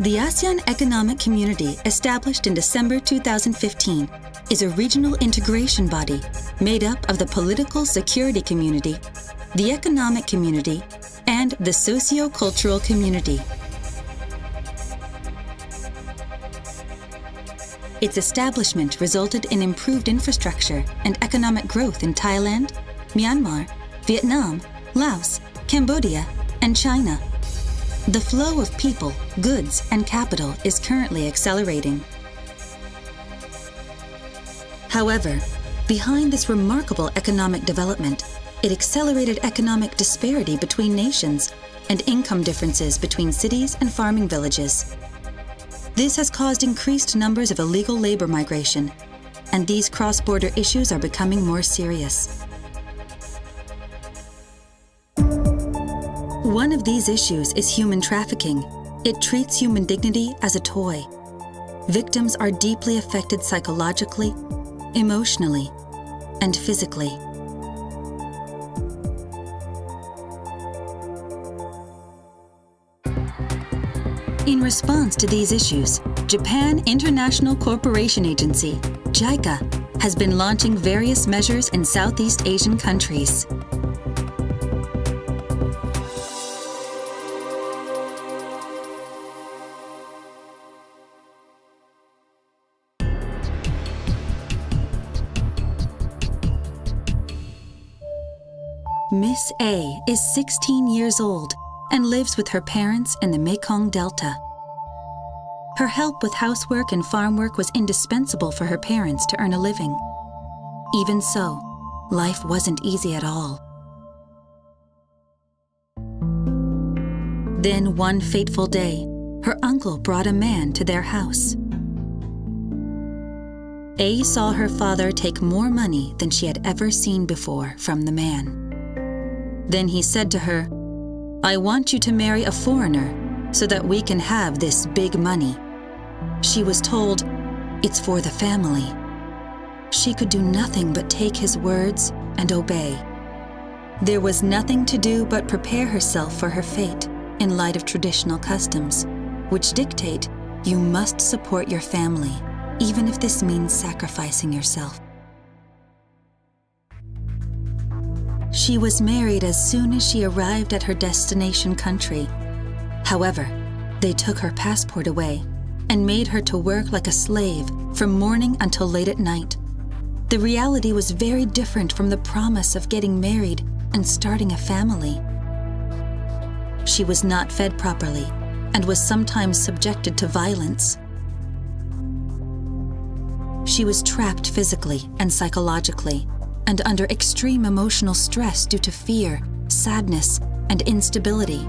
The ASEAN Economic Community, established in December 2015, is a regional integration body made up of the Political Security Community, the Economic Community, and the Socio-Cultural Community. Its establishment resulted in improved infrastructure and economic growth in Thailand, Myanmar, Vietnam, Laos, Cambodia, and China. The flow of people, goods, and capital is currently accelerating. However, behind this remarkable economic development, it accelerated economic disparity between nations and income differences between cities and farming villages. This has caused increased numbers of illegal labor migration, and these cross-border issues are becoming more serious. One of these issues is human trafficking. It treats human dignity as a toy. Victims are deeply affected psychologically, emotionally, and physically. In response to these issues, Japan International Cooperation Agency, JICA, has been launching various measures in Southeast Asian countries. Miss A is 16 years old and lives with her parents in the Mekong Delta. Her help with housework and farm work was indispensable for her parents to earn a living. Even so, life wasn't easy at all. Then one fateful day, her uncle brought a man to their house. A saw her father take more money than she had ever seen before from the man. Then he said to her, "I want you to marry a foreigner so that we can have this big money." She was told, "It's for the family." She could do nothing but take his words and obey. There was nothing to do but prepare herself for her fate in light of traditional customs, which dictate you must support your family, even if this means sacrificing yourself. She was married as soon as she arrived at her destination country. However, they took her passport away and made her to work like a slave from morning until late at night. The reality was very different from the promise of getting married and starting a family. She was not fed properly and was sometimes subjected to violence. She was trapped physically and psychologically, and under extreme emotional stress due to fear, sadness, and instability.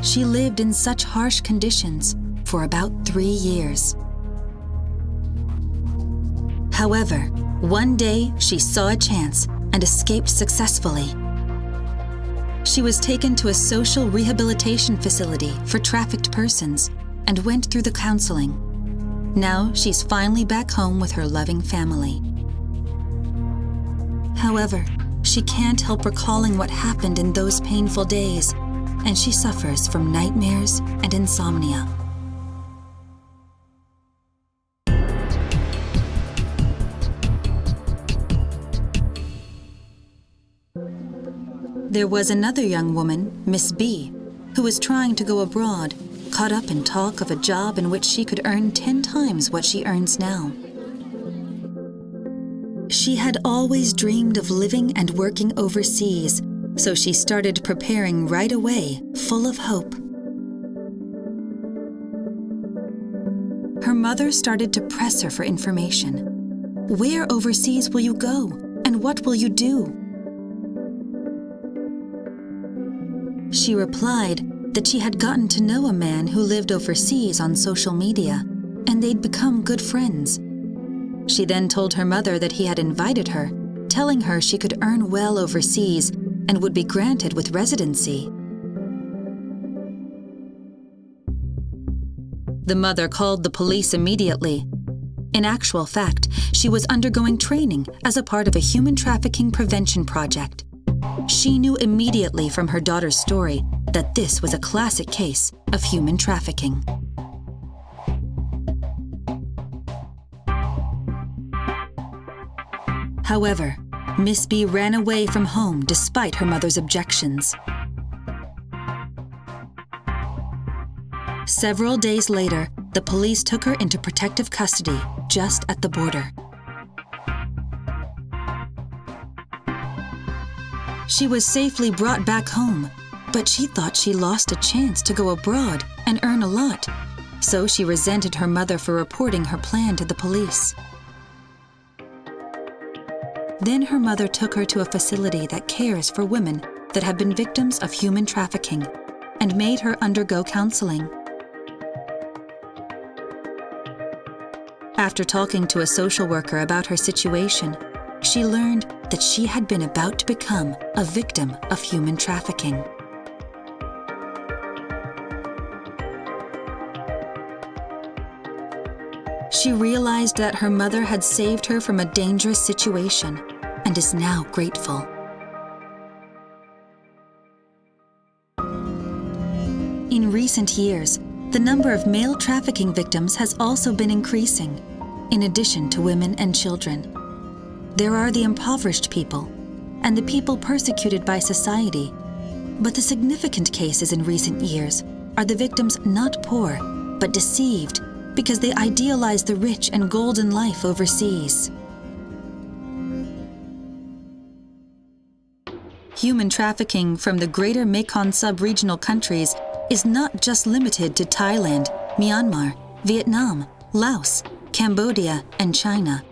She lived in such harsh conditions for about 3 years. However, one day she saw a chance and escaped successfully. She was taken to a social rehabilitation facility for trafficked persons and went through the counseling. Now she's finally back home with her loving family. However, she can't help recalling what happened in those painful days, and she suffers from nightmares and insomnia. There was another young woman, Miss B, who was trying to go abroad, caught up in talk of a job in which she could earn 10 times what she earns now. She had always dreamed of living and working overseas, so she started preparing right away, full of hope. Her mother started to press her for information. Where overseas will you go, and what will you do? She replied that she had gotten to know a man who lived overseas on social media, and they'd become good friends. She then told her mother that he had invited her, telling her she could earn well overseas and would be granted with residency. The mother called the police immediately. In actual fact, she was undergoing training as a part of a human trafficking prevention project. She knew immediately from her daughter's story that this was a classic case of human trafficking. However, Miss B ran away from home despite her mother's objections. Several days later, the police took her into protective custody just at the border. She was safely brought back home, but she thought she lost a chance to go abroad and earn a lot, so she resented her mother for reporting her plan to the police. Then her mother took her to a facility that cares for women that have been victims of human trafficking and made her undergo counseling. After talking to a social worker about her situation, she learned that she had been about to become a victim of human trafficking. She realized that her mother had saved her from a dangerous situation and is now grateful. In recent years, the number of male trafficking victims has also been increasing, in addition to women and children. There are the impoverished people and the people persecuted by society, but the significant cases in recent years are the victims not poor, but deceived because they idealize the rich and golden life overseas. Human trafficking from the greater Mekong sub-regional countries is not just limited to Thailand, Myanmar, Vietnam, Laos, Cambodia, and China,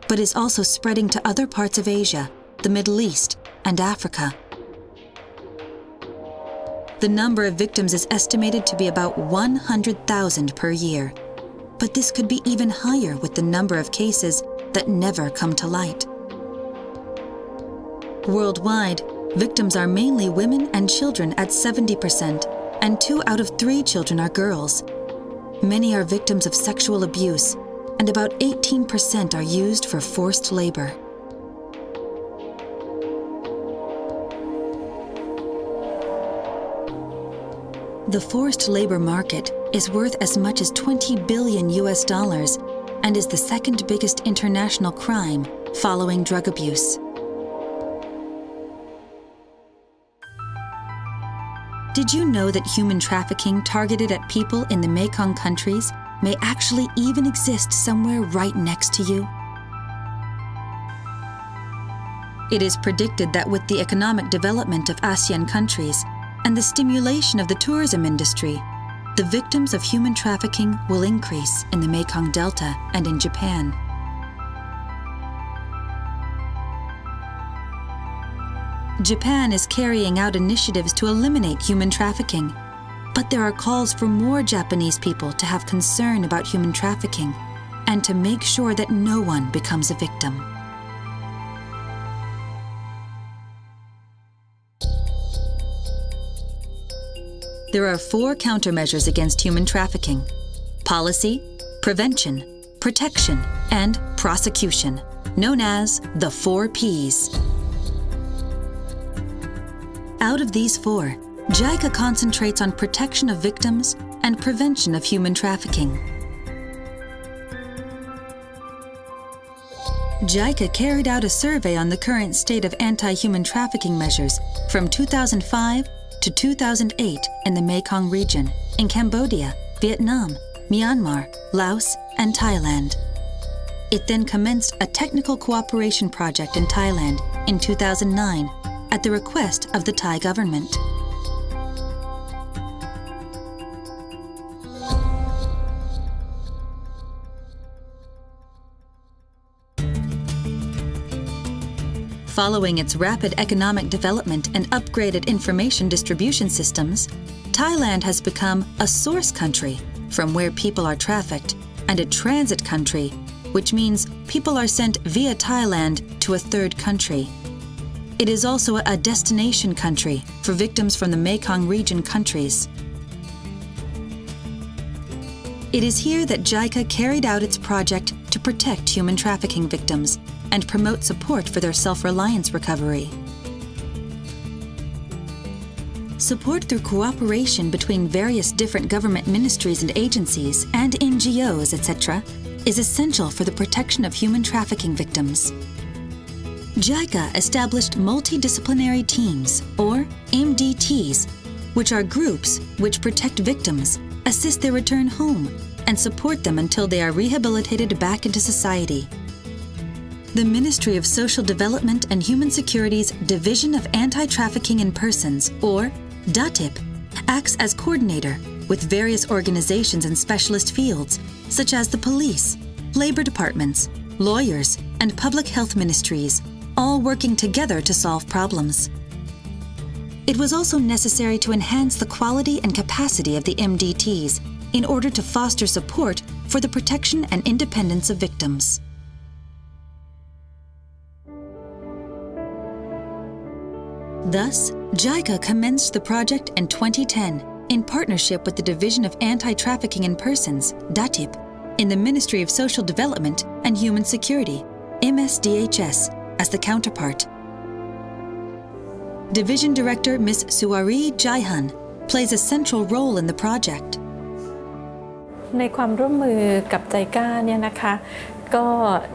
but is also spreading to other parts of Asia, the Middle East, and Africa. The number of victims is estimated to be about 100,000 per year, but this could be even higher with the number of cases that never come to light. Worldwide, victims are mainly women and children at 70%, and 2 out of 3 children are girls. Many are victims of sexual abuse, and about 18% are used for forced labor. The forced labor market is worth as much as $20 billion and is the second biggest international crime following drug abuse. Did you know that human trafficking targeted at people in the Mekong countries may actually even exist somewhere right next to you? It is predicted that with the economic development of ASEAN countries and the stimulation of the tourism industry, the victims of human trafficking will increase in the Mekong Delta and in Japan. Japan is carrying out initiatives to eliminate human trafficking, but there are calls for more Japanese people to have concern about human trafficking and to make sure that no one becomes a victim. There are 4 countermeasures against human trafficking: policy, prevention, protection, and prosecution, known as the 4 Ps. Out of these 4, JICA concentrates on protection of victims and prevention of human trafficking. JICA carried out a survey on the current state of anti-human trafficking measures from 2005 to 2008 in the Mekong region, in Cambodia, Vietnam, Myanmar, Laos, and Thailand. It then commenced a technical cooperation project in Thailand in 2009 at the request of the Thai government. Following its rapid economic development and upgraded information distribution systems, Thailand has become a source country from where people are trafficked and a transit country, which means people are sent via Thailand to a third country. It is also a destination country for victims from the Mekong region countries. It is here that JICA carried out its project to protect human trafficking victims and promote support for their self-reliance recovery. Support through cooperation between various different government ministries and agencies and NGOs, etc., is essential for the protection of human trafficking victims. JICA established multi-disciplinary teams, or MDTs, which are groups which protect victims, assist their return home, and support them until they are rehabilitated back into society. The Ministry of Social Development and Human Security's Division of Anti-Trafficking in Persons, or DATIP, acts as coordinator with various organizations in specialist fields, such as the police, labor departments, lawyers, and public health ministries, all working together to solve problems. It was also necessary to enhance the quality and capacity of the MDTs in order to foster support for the protection and independence of victims. Thus, JICA commenced the project in 2010 in partnership with the Division of Anti-Trafficking in Persons, DATIP, in the Ministry of Social Development and Human Security, MSDHS, as the counterpart. Division Director Ms. Suwari Jaihan plays a central role in the project. ในความร่วมมือกับไจก้าเนี่ยนะคะก็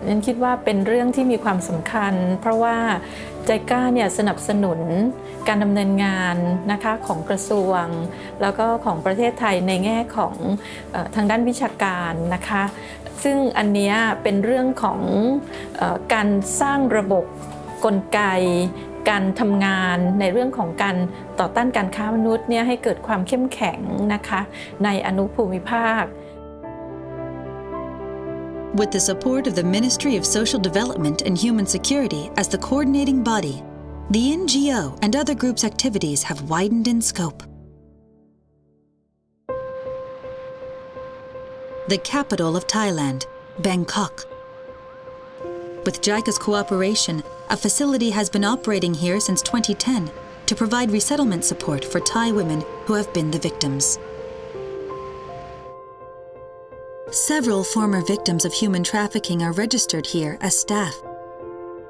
ฉันคิดว่าเป็นเรื่องที่มีความสำคัญเพราะว่าไจก้าเนี่ยสนับสนุนการดำเนินงานนะคะของกระทรวงแล้วก็ของประเทศไทยในแง่ของทางด้านวิชาการนะคะซึ่งอันนี้เป็นเรื่องของการสร้างระบบกลไกการทำงานในเรื่องของการต่อต้านการค้ามนุษย์เนี่ยให้เกิดความเข้มแข็งนะคะในอนุภูมิภาค With the support of the Ministry of Social Development and Human Security as the coordinating body, the NGO and other groups' activities have widened in scope. The capital of Thailand, Bangkok. With JICA's cooperation, a facility has been operating here since 2010 to provide resettlement support for Thai women who have been the victims. Several former victims of human trafficking are registered here as staff.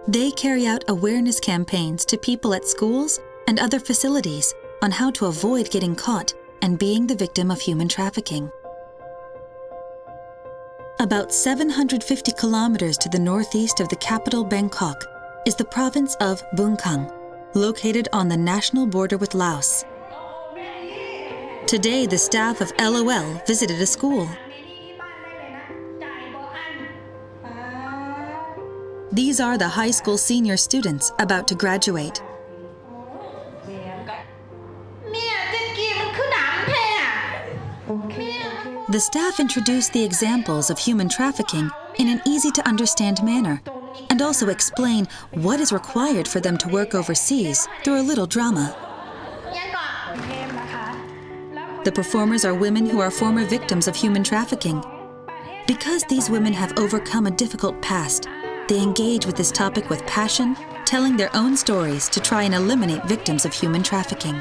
They carry out awareness campaigns to people at schools and other facilities on how to avoid getting caught and being the victim of human trafficking. About 750 kilometers to the northeast of the capital Bangkok is the province of Bungkang, located on the national border with Laos. Today, the staff of LOL visited a school. These are the high school senior students about to graduate. The staff introduced the examples of human trafficking in an easy-to-understand manner and also explain what is required for them to work overseas through a little drama. The performers are women who are former victims of human trafficking. Because these women have overcome a difficult past, they engage with this topic with passion, telling their own stories to try and eliminate victims of human trafficking.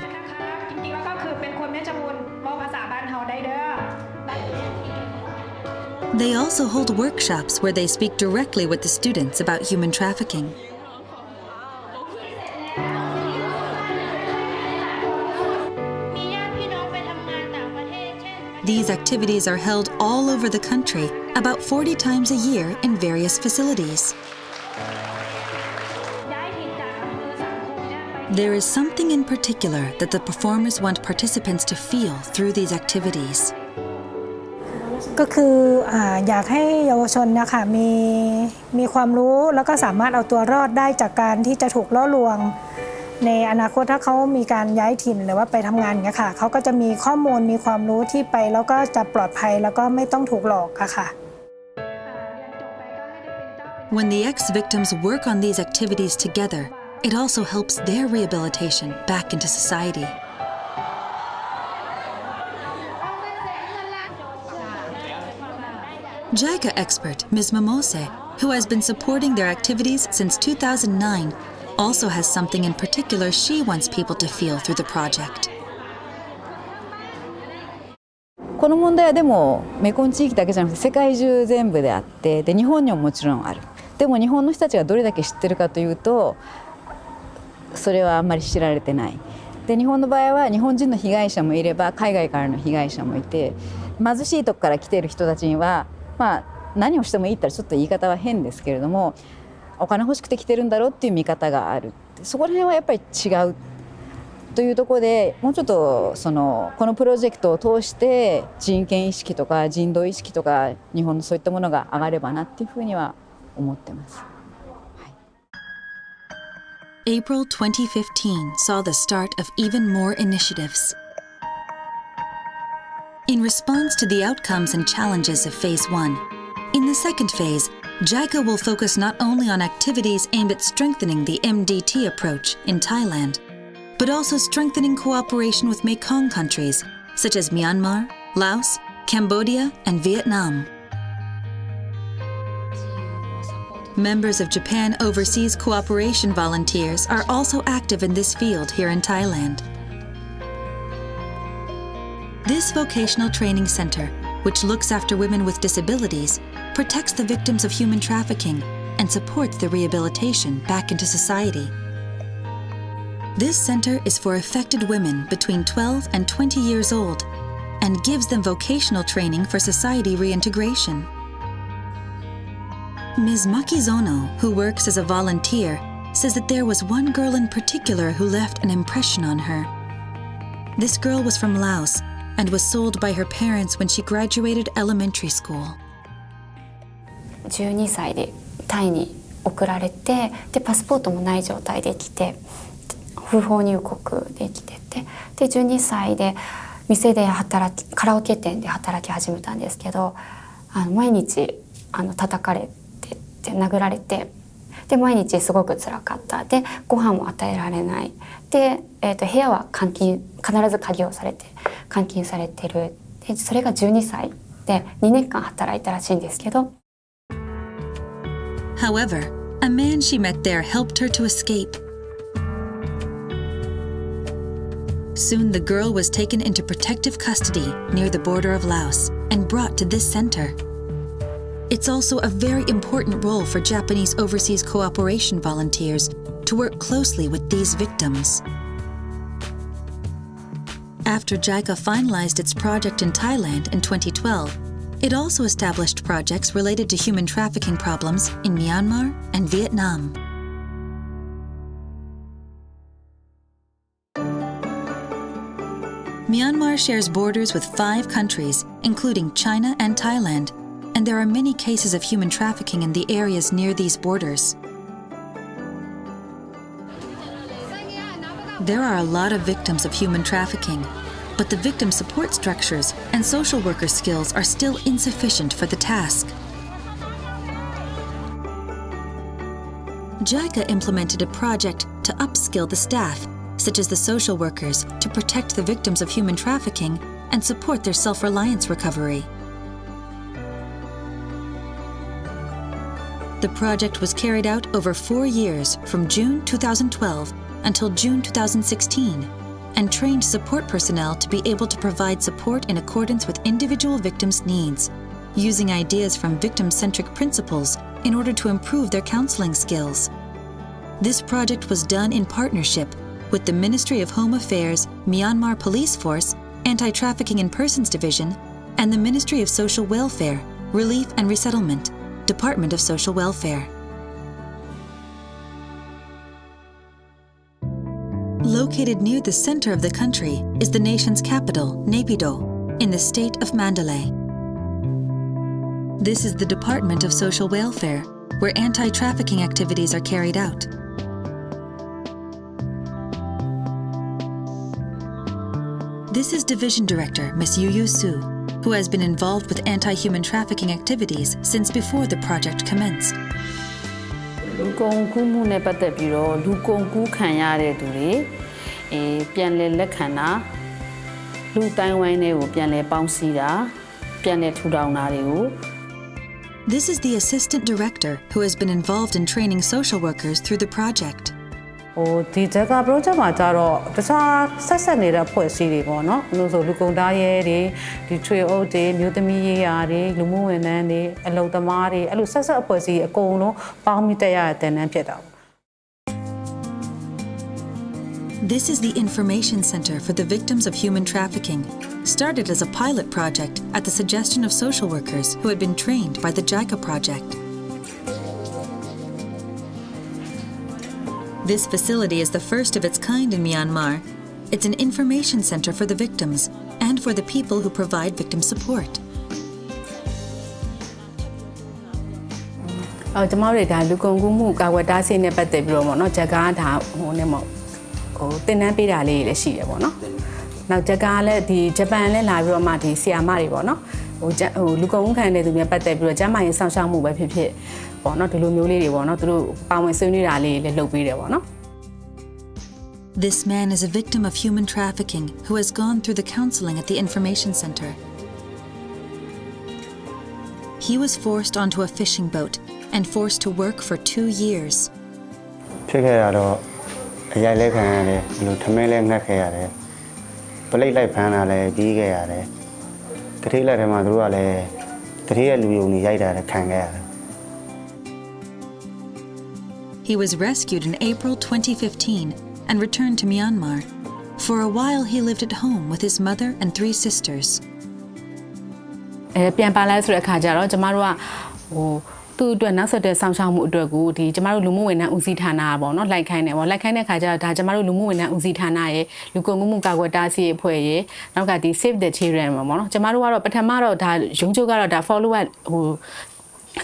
They also hold workshops where they speak directly with the students about human trafficking. These activities are held all over the country, about 40 times a year in various facilities. There is something in particular that the performers want participants to feel through these activities. ก็คืออยากให้เยาวชนนะคะมีความรู้แล้วก็สามารถเอาตัวรอดได้จากการที่จะถูกล่อลวงในอนาคตถ้าเขามีการย้ายถิ่นหรือว่าไปทำงานอย่างเงี้ยค่ะเขาก็จะมีข้อมูลมีความรู้ที่ไปแล้วก็จะปลอดภัยแล้วก็ไม่ต้องถูกหลอกค่ะ When the ex-victims work on these activities together, it also helps their rehabilitation back into society. JICA expert Ms. Momose, who has been supporting their activities since 2009, also has something in particular she wants people to feel through the project. この問題はでもメコン地域だけじゃなくて世界中全部であって、で日本にももちろんある。でも日本の人たちがどれだけ知ってるかというと、それはあんまり知られてない。で日本の場合は日本人の被害者もいれば海外からの被害者もいて、貧しいとこから来ている人たちには、何をしてもいいってちょっと言い方は変ですけれども、お金欲しくて来てるんだろうっていう見方がある。そこら辺はやっぱり違うというところで、もうちょっとこのプロジェクトを通して人権意識とか人道意識とか日本のそういったものが上がればなっていうふうには思ってます。April 2015 saw the start of even more initiatives. In response to the outcomes and challenges of Phase 1, in the second phase, JICA will focus not only on activities aimed at strengthening the MDT approach in Thailand, but also strengthening cooperation with Mekong countries such as Myanmar, Laos, Cambodia, and Vietnam. Members of Japan Overseas Cooperation Volunteers are also active in this field here in Thailand. This vocational training center, which looks after women with disabilities, protects the victims of human trafficking and supports their rehabilitation back into society. This center is for affected women between 12 and 20 years old and gives them vocational training for society reintegration. Ms. Makizono, who works as a volunteer, says that there was one girl in particular who left an impression on her. This girl was from Laos and was sold by her parents when she graduated elementary school. 12歳でタイに送られて、でパスポートもない状態で来て、不法入国で来てて、で12歳で店でカラオケ店で働き始めたんですけど、毎日叩かれて殴られて、で毎日すごく辛かった。でご飯も与えられない。で、部屋は必ず鍵をされて監禁されてる。でそれが12歳で2年間働いたらしいんですけど。However, a man she met there helped her to escape. Soon the girl was taken into protective custody near the border of Laos and brought to this center. It's also a very important role for Japanese overseas cooperation volunteers to work closely with these victims. After JICA finalized its project in Thailand in 2012, it also established projects related to human trafficking problems in Myanmar and Vietnam. Myanmar shares borders with 5 countries, including China and Thailand, and there are many cases of human trafficking in the areas near these borders. There are a lot of victims of human trafficking, but the victim support structures and social worker skills are still insufficient for the task. JICA implemented a project to upskill the staff, such as the social workers, to protect the victims of human trafficking and support their self-reliance recovery. The project was carried out over 4 years from June 2012 until June 2016 and trained support personnel to be able to provide support in accordance with individual victims' needs, using ideas from victim-centric principles in order to improve their counseling skills. This project was done in partnership with the Ministry of Home Affairs, Myanmar Police Force, Anti-Trafficking in Persons Division, and the Ministry of Social Welfare, Relief and Resettlement, Department of Social Welfare. Located near the center of the country is the nation's capital, Naypyidaw, in the state of Mandalay. This is the Department of Social Welfare, where anti-trafficking activities are carried out. This is Division Director Ms. Yu Su, who has been involved with anti-human trafficking activities since before the project commenced. လူကုန်ကူးမှုနဲ့ပတ်သက်ပြီးတော့လူကုန်ကူးခံရတဲ့သူတွေပြန်လည်လက်ခံတာလူတိုင်းဝိုင်းတွေကိုပြန်လည်ပေါင်းစည်းတာပြန်လည်ထူထောင်တာတွေကို This is the Assistant Director who has been involved in training social workers through the project. ဒီ JICA project မှာကျတော့တခြားဆက်ဆက်နေတဲ့အဖွဲ့အစည်းတွေပေါ့နော်လို့ဆိုလူကုန်သားရဲတွေဒီထွေအုပ်တွေမြို့သမီးရေးရာတွေလူမှုဝန်ထမ်းတွေအလုပ်သမားတွေအဲ့လိုဆက်ဆက်အဖွဲ့အစည်းအကုန်လုံးပေါင်းပြီးတက်ရတဲ့တင်နန်းဖြစ်တာပေါ့ This is the Information Center for the Victims of Human Trafficking, started as a pilot project at the suggestion of social workers who had been trained by the JICA project. This facility is the first of its kind in Myanmar. It's an information center for the victims and for the people who provide victim support. ကျမတို့ဒါလူကုန်ကူးမှုကာကွယ်တားဆီးနဲ့ပတ်သက်ပြီးတော့ပေါ့နော်ဂျက်ကားဒါတင်နန်းပေးတာလေးလည်းရှိတယ်ပေါ့နော်နောက်ဂျက်ကားလည်းဒီဂျပန်လည်းလာပြီးတော့မှဒီဆီယာမတွေပေါ့နော်လူကုန်ကူးခံတဲ့သူတွေပတ်သက်ပြီးတော့ကျန်းမာရေးစောင့်ရှောက်မှုပဲဖြစ်ဖြစ်ပေါ့နော်ဒီလိုမျိုးလေးတွေပေါ့နော်သူတို့ပါဝင်ဆွေးနွေးတာလေးလည်းလုပ်ပေးတယ်ပေါ့နော် This man is a victim of human trafficking who has gone through the counseling at the Information Center. He was forced onto a fishing boat and forced to work for 2 years. ဖြစ်ခဲ့တာတော့အရိုက်လဲခံရတယ်လူထမင်းလဲငတ်ခဲ့ရတယ်ပလိတ်လိုက်ဖမ်းတာလဲကြီးခဲ့ရတယ်တတိလက်ထဲမှာသူတို့ကလည်းတတိရဲ့လူယုံတွေရိုက်တာလည်းခံခဲ့ရတယ် He was rescued in April 2015 and returned to Myanmar. For a while he lived at home with his mother and 3 sisters. ပြန်ပါလာဆိုတဲ့အခါကျတော့ကျမတို့ကသူ့အတွက်နောက်ဆက်တွဲဆောင်ရှောက်မှုအတွက်ကိုဒီကျမတို့လူမှုဝန်ထမ်းဦးစီးဌာနပေါ့နော်လိုက်ခိုင်းတယ်ပေါ့လိုက်ခိုင်းတဲ့အခါကျတော့ဒါကျမတို့လူမှုဝန်ထမ်းဦးစီးဌာနရဲ့လူကုန်ကူးမှုကာကွယ်တားဆီးအဖွဲ့ရဲ့နောက်ကဒီ Save the Children ပေါ့နော်ကျမတို့ကတော့ပထမတော့ဒါရုံးချုပ်ကတော့ဒါ follow up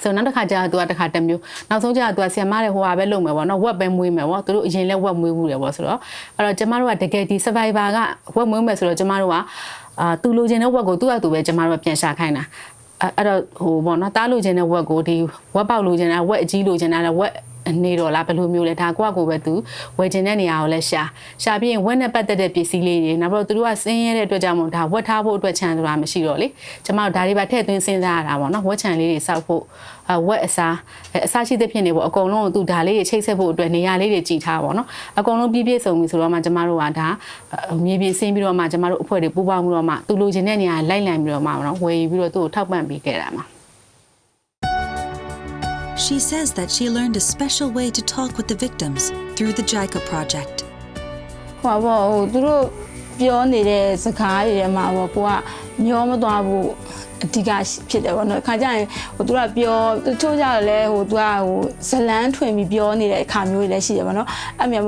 ဆိုနောက်တစ်ခါကျတော့သူကတစ်ခါတစ်မျိုးနောက်ဆုံးကျတော့သူကဆီယမတဲ့ဟိုဟာပဲလုပ်မယ်ပေါ့နော်ဝက်ပဲမွေးမယ်ပေါ့သူတို့အရင်လဲဝက်မွေးဘူးတယ်ပေါ့ဆိုတော့အဲ့တော့ကျမတို့ကတကယ်ဒီ survivor ကဝက်မွေးမယ်ဆိုတော့ကျမတို့ကသူလိုချင်တဲ့ဝက်ကိုသူ့အတူပဲကျမတို့ကပြန်ရှာခိုင်းတာအဲ့တော့ဟိုပေါ့နော်တားလိုချင်တဲ့ဝက်ကိုဒီဝက်ပေါက်လိုချင်တာဝက်အကြီးလိုချင်တာလည်းဝက်နေတော့လားဘယ်လိုမျိုးလဲဒါကိုကပဲသူဝယ်ချင်တဲ့နေရာကိုလည်းရှာပြီးရင်ဝက်နဲ့ပတ်သက်တဲ့ပစ္စည်းလေးတွေနောက်ပြီးတော့သူတို့ကစင်းရဲတဲ့အတွက်ကြောင့်မို့ဒါဝက်ထားဖို့အတွက်ခြံဆိုတာမရှိတော့လေကျမတို့ဒါတွေပါထည့်သွင်းစဉ်းစားရတာပေါ့နော်ဝက်ခြံလေးတွေစောက်ဖို့ဝက်အစားရှိတဲ့ဖြစ်နေပေါ့အကုန်လုံးကိုသူဒါလေးတွေချိတ်ဆက်ဖို့အတွက်နေရာလေးတွေကြည်ထားပါတော့အကုန်လုံးပြည့်စုံပြီဆိုတော့မှကျမတို့ကဒါမြေပြင်ဆင်းပြီးတော့မှကျမတို့အဖွဲ့တွေပူးပေါင်းပြီးတော့မှသူလိုချင်တဲ့နေရာလိုက်လံပြီးတော့မှနော်ဝယ်ပြီးတော့သူ့ကိုထောက်ပံ့ပေးခဲ့တာမှာShe says that she learned a special way to talk with the victims through the JICA project. ဟိုသူတို့ပြောနေတဲ့စကားတွေထဲမှာပေါ့ကိုကမျောမသွားဘူးအဓိကဖြစ်တယ်ပေါ့နော်ခါကျရင်သူကပြောတချို့ကြတော့လဲသူကဇလန်းထွင်ပြီးပြောနေတဲ့အခါမျိုးတွေလည်းရှိတယ်ပေါ့နော်အဲ့မြန်က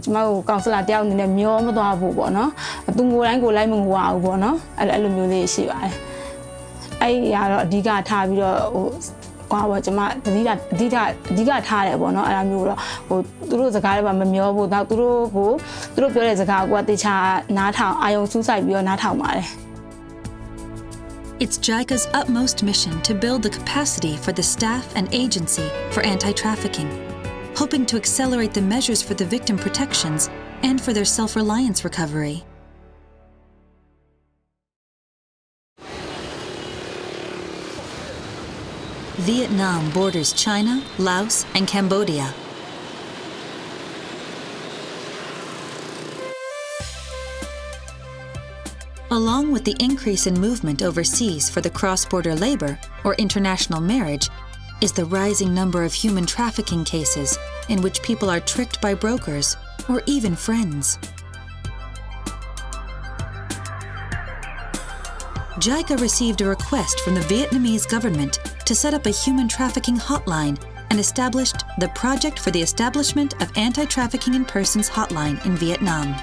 ကျမတို့ကောင်ဆလာတယောက်အနေနဲ့မျောမသွားဘူးပေါ့နော်သူငိုတိုင်းကိုလိုက်မငိုရဘူးပေါ့နော်အဲ့လိုမျိုးလေးရှိပါတယ်အဲ့ဒီကတော့အဓိကထားပြီးတော့ကွာပေါ့ကျမအဓိကထားတယ်ပေါ့နော်အဲ့လိုမျိုးတော့သူတို့စကားတွေပါမမျောဘူးတော့သူတို့ပြောတဲ့စကားကိုကတေချာနားထောင်အာယုံစူးစိုက်ပြီးတော့နားထောင်ပါတယ် It's JICA's utmost mission to build the capacity for the staff and agency for anti-trafficking, hoping to accelerate the measures for the victim protections and for their self-reliance recovery. Vietnam borders China, Laos, and Cambodia. Along with the increase in movement overseas for the cross-border labor or international marriage is the rising number of human trafficking cases in which people are tricked by brokers or even friends. JICA received a request from the Vietnamese government to set up a human trafficking hotline and established the Project for the Establishment of Anti-Trafficking in Persons hotline in Vietnam.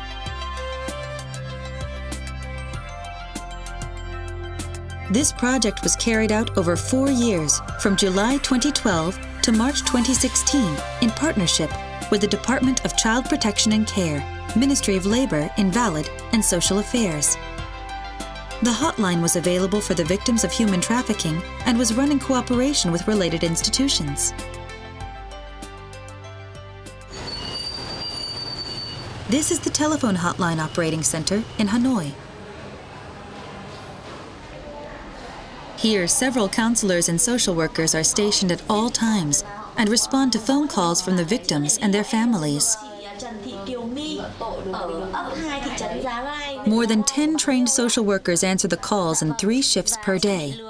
This project was carried out over 4 years, from July 2012 to March 2016, in partnership with the Department of Child Protection and Care, Ministry of Labor, Invalid, and Social Affairs. The hotline was available for the victims of human trafficking and was run in cooperation with related institutions. This is the telephone hotline operating center in Hanoi. Here, several counselors and social workers are stationed at all times and respond to phone calls from the victims and their families. More than 10 trained social workers answer the calls in 3 shifts per day.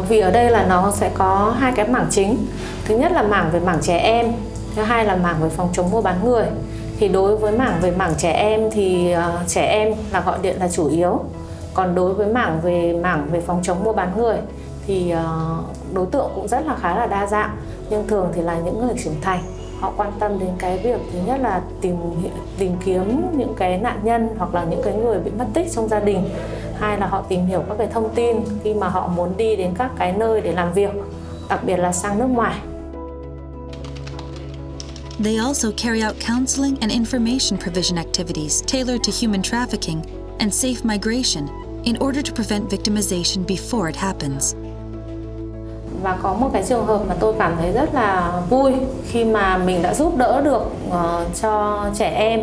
vì ở đây là nó sẽ có hai cái mảng chính. Thứ nhất là mảng về mảng trẻ em, thứ hai là mảng về phòng chống mua bán người. Thì đối với mảng về mảng trẻ em thì trẻ em là gọi điện là chủ yếu. Còn đối với mảng về phòng chống mua bán người thì đối tượng cũng rất là khá là đa dạng, nhưng thường thì là những người trưởng thành. Họ quan tâm đến cái việc thứ nhất là tìm kiếm những cái nạn nhân hoặc là những cái người bị mất tích trong gia đình. Hai là họ tìm hiểu các cái thông tin khi mà họ muốn đi đến các cái nơi để làm việc, đặc biệt là sang nước ngoài. They also carry out counseling and information provision activities tailored to human trafficking and safe migration in order to prevent victimization before it happens. Và có một cái trường hợp mà tôi cảm thấy rất là vui khi mà mình đã giúp đỡ được cho trẻ em.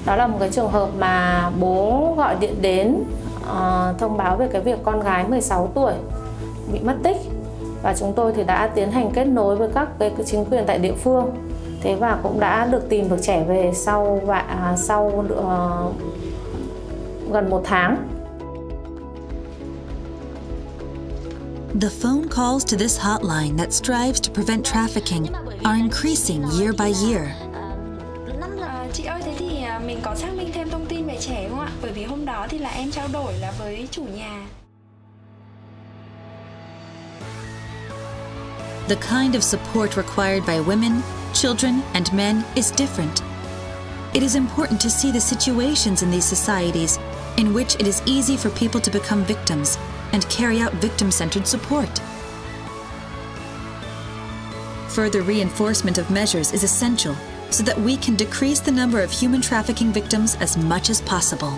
Đó là một cái trường hợp mà bố gọi điện đến thông báo về cái việc con gái 16 tuổi bị mất tích. Và chúng tôi thì đã tiến hành kết nối với các cái chính quyền tại địa phương. Thế và cũng đã được tìm được trẻ về sau gần 1 tháng. The phone calls to this hotline that strives to prevent trafficking are increasing year by year. Chị ơi, thế thì mình có xác minh thêm thông tin về trẻ không ạ? Bởi vì hôm đó thì là em trao đổi là với chủ nhà. The kind of support required by women, children, and men is different. It is important to see the situations in these societies in which it is easy for people to become victims and carry out victim-centered support. Further reinforcement of measures is essential so that we can decrease the number of human trafficking victims as much as possible.